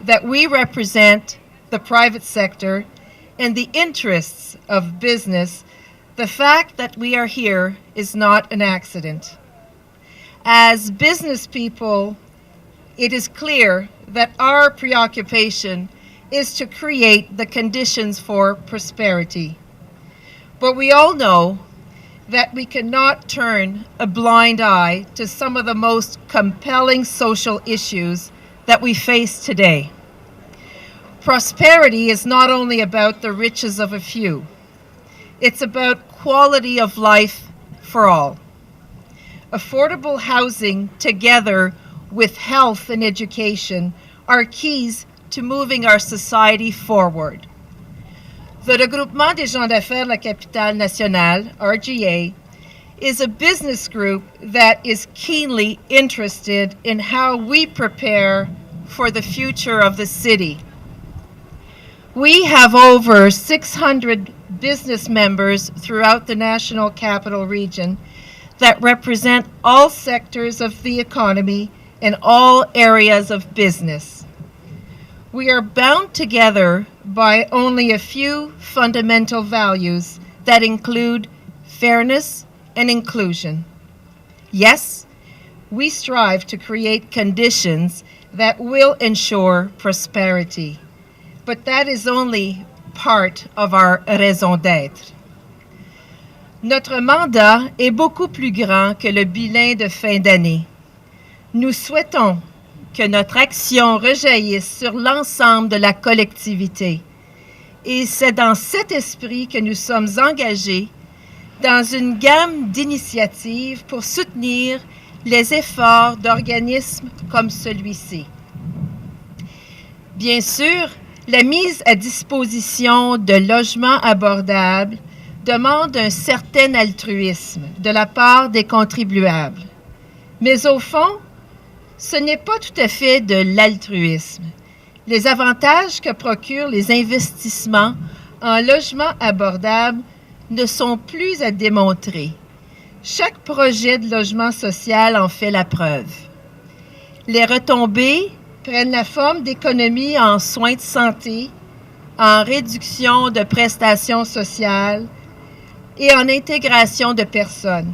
that we represent the private sector and the interests of business, the fact that we are here is not an accident. As business people, it is clear that our preoccupation is to create the conditions for prosperity. But we all know that we cannot turn a blind eye to some of the most compelling social issues that we face today. Prosperity is not only about the riches of a few, it's about quality of life for all. Affordable housing, together with health and education, are keys to moving our society forward. The Regroupement des gens d'affaires de la Capitale Nationale, RGA, is a business group that is keenly interested in how we prepare for the future of the city. We have over 600 business members throughout the National Capital Region that represent all sectors of the economy and all areas of business. We are bound together by only a few fundamental values that include fairness and inclusion. Yes, we strive to create conditions that will ensure prosperity, but that is only part of our raison d'être. Notre mandat est beaucoup plus grand que le bilan de fin d'année. Nous souhaitons que notre action rejaillisse sur l'ensemble de la collectivité. Et c'est dans cet esprit que nous sommes engagés dans une gamme d'initiatives pour soutenir les efforts d'organismes comme celui-ci. Bien sûr, la mise à disposition de logements abordables demande un certain altruisme de la part des contribuables. Mais au fond, ce n'est pas tout à fait de l'altruisme. Les avantages que procurent les investissements en logements abordables ne sont plus à démontrer. Chaque projet de logement social en fait la preuve. Les retombées prennent la forme d'économies en soins de santé, en réduction de prestations sociales et en intégration de personnes.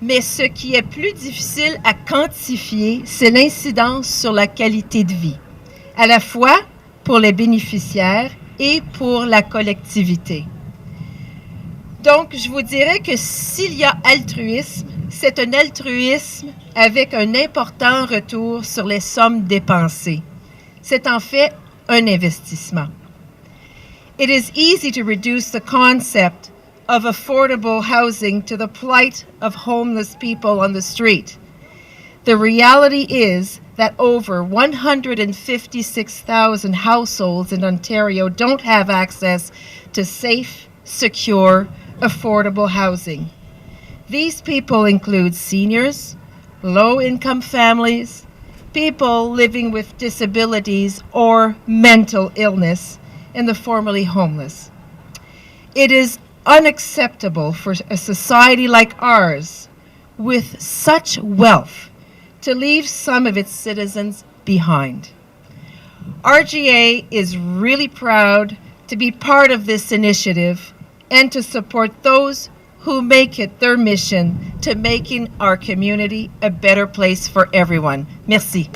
Mais ce qui est plus difficile à quantifier, c'est l'incidence sur la qualité de vie, à la fois pour les bénéficiaires et pour la collectivité. Donc, je vous dirais que s'il y a altruisme, c'est un altruisme avec un important retour sur les sommes dépensées. C'est en fait un investissement. It is easy to reduce the concept of affordable housing to the plight of homeless people on the street. The reality is that over 156,000 households in Ontario don't have access to safe, secure, affordable housing. These people include seniors, low-income families, people living with disabilities or mental illness, and the formerly homeless. It is unacceptable for a society like ours, with such wealth, to leave some of its citizens behind. RGA is really proud to be part of this initiative and to support those who make it their mission to making our community a better place for everyone. Merci.